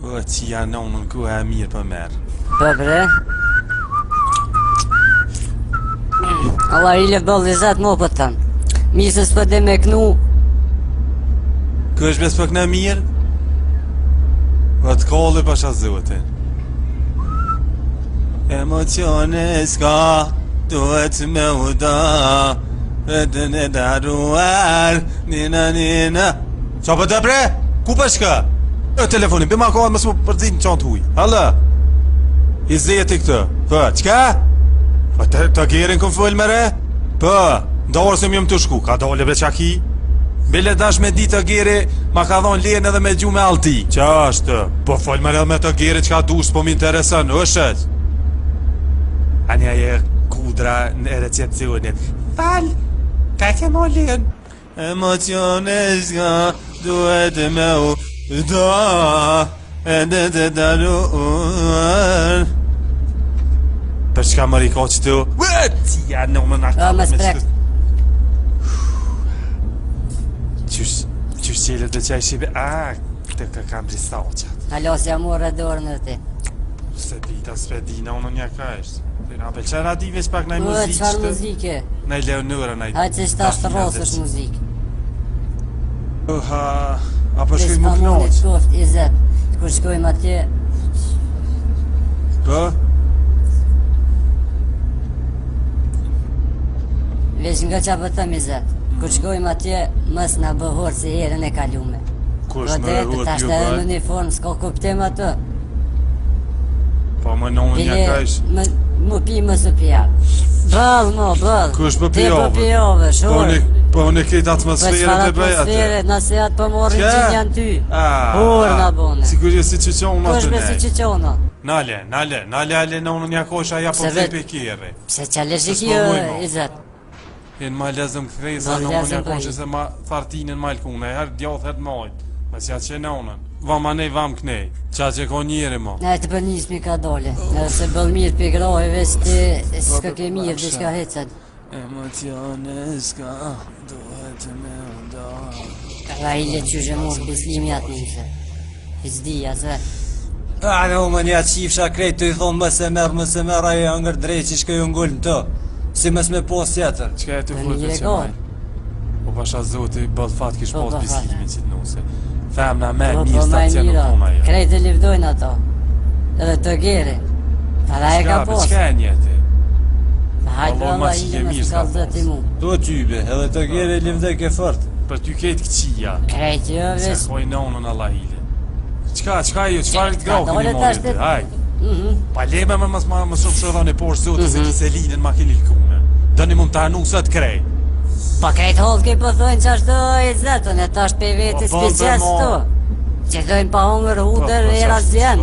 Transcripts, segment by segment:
Po që janë nonën ku e mirë për merë. Po bre. Allah i le bëllë vizat mo për tëmë. Mirë se s'pë dhe me knu. Kë është bes për këna mirë? Po të kollë pasha zotin. Emocione s'ka, duhet me uda, vetën e daruar, nina. Qa për të bre? Ku për shka? Telefonin, bima kohën mësë më përzit në qantë huj. Halla? I zeti këtë. Po, qka? Po të gjerin këm fëll mere? Po, ndarë se më jëm të shku, ka dole bre qaki? Bile dash me di të gjeri, ma ka thonë lehen edhe me gju me alti. Qa është? Po fëll mere me të gjeri qka dush, po m'intereson, është? Anja je kudra në recepcionit. Fal, ka ke mo lehen? Emocione s'ka, duhet me u da, edhe të daruar. Për çka më riko që të si janë në më nashtë më sprek. Qysh qelet dhe qaj shibe. Këtë ka kam bristau qatë. Alo, si amore dorë në ti. Se dita s'pedina unë një ka eshtë. Nga për qëra di veç pak naj Po, muzikë qëfar muzike? Naj Leonora, naj Hajtë që shta shtërros është muzikë. Apo shkoj më Veç knoq. koft, Izet. Kur shkojmë atje, Po? veç nga qa pëtëm Izet. Kur shkojmë atje, mës nga bëhor si herën e kalume. Kush më rëhut Ta ju shtë edhe në bërë? uniform, s'ka kuptim atë. Po më nëmë një ka ishtë. Më pi më së pja. Bëllë mo, bëllë. Kush për Ti pjove? për pjove, shorë. Po unë e këtë atmosferët e bëj atë. Atmosferët, nëse atë për morrin Qa? që janë ty. Por në bone. Sigurisht si që qonë Kush atë me si nej. që qona? Nale, në unë një kosha ja po Se të vet- pe kjere. Pse qalesh i Se kjo, s'po muj, mo. Izet. Jenë ma lezëm këthesa Ma në unë një lezëm kosha bëj. se ma thartinën malkune, herë djoth herë majtë. Mas ja që në unën. Vam anej, vam kënej. Qa që ko njeri mo. Ne të për nismi ka dole. Nëse bëll mirë për grohe, veç ti s'ka ke mirë, dhe s'ka hecet. Emocione s'ka, duhet me nda. Ka i le qyshe mos beslimi atë njëse. Pizdia, se. Në më një atë qifsha krejt të i thonë mëse merë ajo angër drejt që shkë ju ngullë në të. Si mës me pos tjetër. Qka e të Në fërë një të që rekord. maj? Po pasha zoti, bëllë fat kish Po, pos po, fat. bislimin që të nuse. Femna me Po, mirë po, sta ma që nuk mira. kona jo. Krejt e livdojnë ato. Edhe të gjeri. Para e ka pos. Qka e njeti? Hajtë Allah, ma Allah që i ke le mirë më s'ka s'ka zëti mu. Do tybe, edhe të gjeri livde ke fort. Për ty ketë këqia. Krejt jo, Se veç. koj nonën Allah ile. Qka ju, qfar të grau dole këni tash morit? të- Haj. Mhm. Pa leme më shumë shëdhën e poshtë zotë se kiselinën ma keni lkune. Dëni mund të anu së të krej. Po krejt hold ke po thojnë që ashtë e zetën, e tash pe vetis Po, pe po, qes mo. to. Që dojnë pa hongër huder e razjen.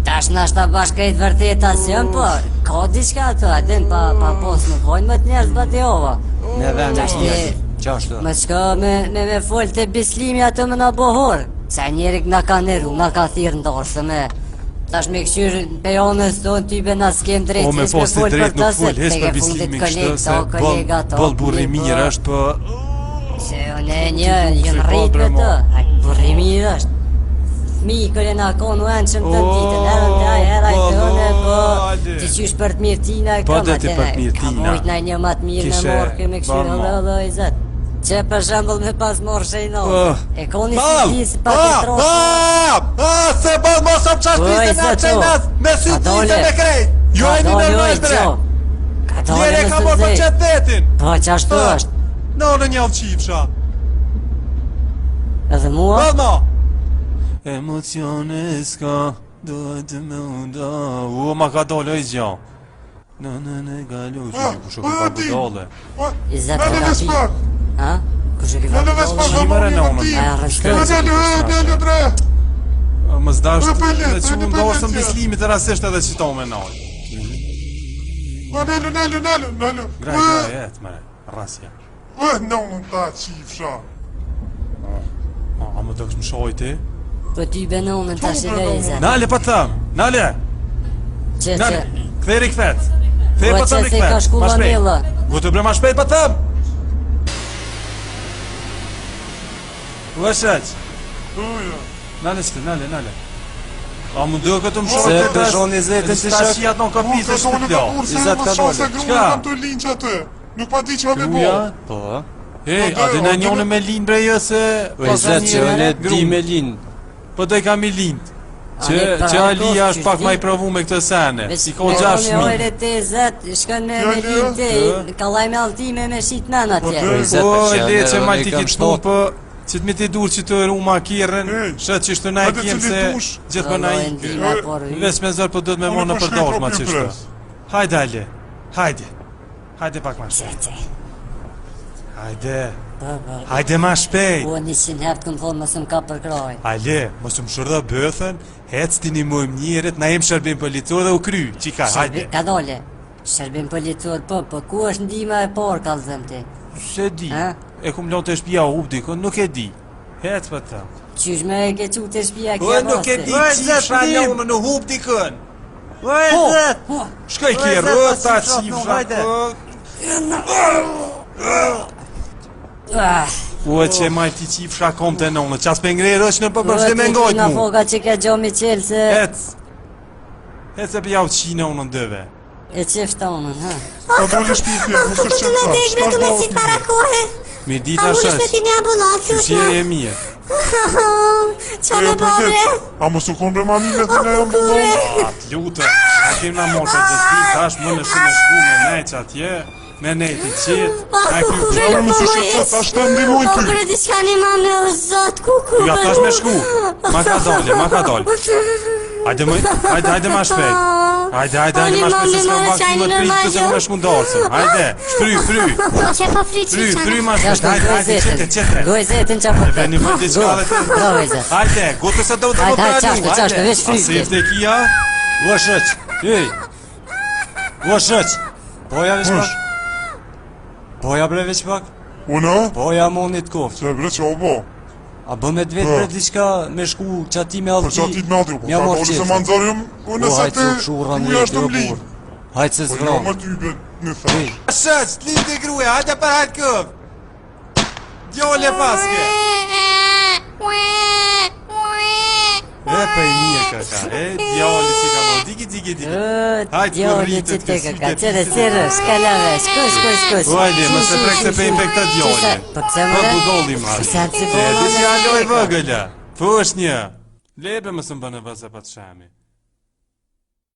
Tash nash ta bash krejt vërtet asjen, po ka diçka ato, adin pa pos nuk hojnë më të njerëz ba të ova. Në vend Tash e ti- qashtu. Më shko me fol të bislimi atë më në bohor. Sa njerik nga ka neru, nga ka thirë ndarë, se me tash me këshyrë pejonës tonë type nga s'kem drejt O me s'me posti fol drejt nuk fol, hes te për ke fundit bislimin koleg kështë, se to, kolega to. bëll burri mirë është për... Se unë e një, Ti jënë ku rrit bre, me mo. të, a burri mirë është. Mi kërë na konë u enë qëmë të ditën, herën të aj, heraj të unë, po hajde. të qysh për të mirë tina e Po, kam dhe ti për të mirë tina. Ka mojt na një matë mirë me Kishe, morë, këme këshu ban, mo. dhe i zetë. Që për shembull me pas morë shejno, e koni si Bal! disë pa të trosë. Se bal mos am qash Oj, piste se me to. qenas, me sy Ka dole. tiste me krejt. Jo e një nërmësh bre. Ka dole Njere me ka së morë për zej. qëtë vetin. Po, qashtu është. Në në një qifsha. Edhe mua? Bal mo. Emocione s'ka, duhet me unda. Ma ka dole i gjo. Në galu, që kushe ku ka budole. I zetë të ka pi. Ha? Kushe ki fa Qimare në unën. A arrestoj. Më zdasht dhe që më ndosëm bislimit e rasisht edhe që to me noj. Nelu. Graj, jetë me rasja. Nonën ta qifsha. A më do kështë më shoj ti? Po ty benonën ta shilej i zetë. Nale pa thëm, nale! Që Nale, që. këtheri këthet. Këtheri Po pa që thëm i se ka këthet. shku Ma shpejt. vanilla. Vëtë bre ma shpejt pa thëm! Vëshëq, Uja. Nale s'te, nale. A më do këtë më Se shohë peshon 20 të shak. Tashi atë në kapisë Unë s'të plo. kurse 20 më ka shose dole. grunë kam të linç atë. Nuk pa di çfarë më Gruja? bë. Po. Hey, Po, a dhe në o, njone me linë bre jo se... Po zet që unë e di me lin. Po dhe kam i linë. Që Ani, Alia është pak qysh ma i di? provu me këtë sene. Si ko 6 Me mijë. ojre te zet, shkën me Ja, linë te, ja. kallaj me altime me shit men atje. Po, Zet, Po, që le që unë ma i ti kam kitë pun, shtot. po... Që të mi ti dur që të ruma kirën, Hey, shët që shtë na i hajde kjem që se li tush. gjithë për na i ndima por Ves me zërë po do të me Unë monë po për shkoj dorë ma proprio që shtë. pres. Hajde Ale, hajde pak ma shpejt. Hajde ma shpejt. Po 100 heft këm thonë mësëm ka për kraj. Ale, mos më shërda bëthën, hec ti një mojmë njëret, na jem shërbim policor dhe u kry, qika, hajde. Ka dole, shërbim policor, po ku është ndima e parë kallëzëm ti? Se di, Ha? e kum lonë të shpia u dikon, nuk e di. Hec për të. Qysh me e ke qu të shpia Po kja nuk e di, qifra lonë në hub dikën. Po, Shkaj ki rëta qifra, u e që maj ti qifra kom të nonë, qas për ngrejrë është në përshte me ngojt Na mu. foka që ka gjomi qelë se Hec e për jau qina unë në dëve. e qeftonën, ha? Po dole shpifje, mos është çfarë. Vetë me si para kohe. Mi A dita mundesh me shësh, ti një ambulancë? qëshje e mirë. Qa me bëbre? A mos u konë bre mami me të ne ambulancë? A të lutëm, a kem na moshë të zëti, tash më në shumë shku me nejtë atje, me nejtë i qitë, a e Kuku, kry bre, mos po u shqetëso, mëjes. tash të ndihmojnë Po ty. bre, diçka një mamë o zot, kuku. Ja, tash me shku, ma ka dole. Hajde ma shpejt. Hajde ma shpejt, se s'kam vakti më të pritë, se më shku ndarësëm. Hajde, shpry, Që po fritë Fry ma Ja, shpejt, hajde, qete. Goj zetin qa po Veni më të qka dhe të... Bravo, zet. Hajde, gotë se do të Hajde, më hajde, pranu, qashtë, veç fry. A se të kia? Ua shëq, ej. Ua shëq. Poja veç pak. Poja bre veç pak. Una? Poja monit koft. Se bre që o bo? A bë me të vetë bre diçka me shku qati me Për allti. që ati të natri, po Mja ka mor dole se qetë. ma nëzarëm, unë Po se hajtë te që shurra ku një jashtë të të mlinë. bur. Hajtë se Po zvron. jo më ty be në thë. Shëq, t'linë të gruja, hajde për hajtë këv. Djole paske. E për i një kaka, djole që ka më, diki. Hajtë Djoli që rritët te kësy ka të qere pite. sirë, shkalave, shkosh. Hajde, më se prek se pe infekta djole. Po pse Po më? budolli ma. Sa si E, bëna di që me aloj lebe? vëgëlla. Po është një. Lebe më së më bënë vëzë për të shami.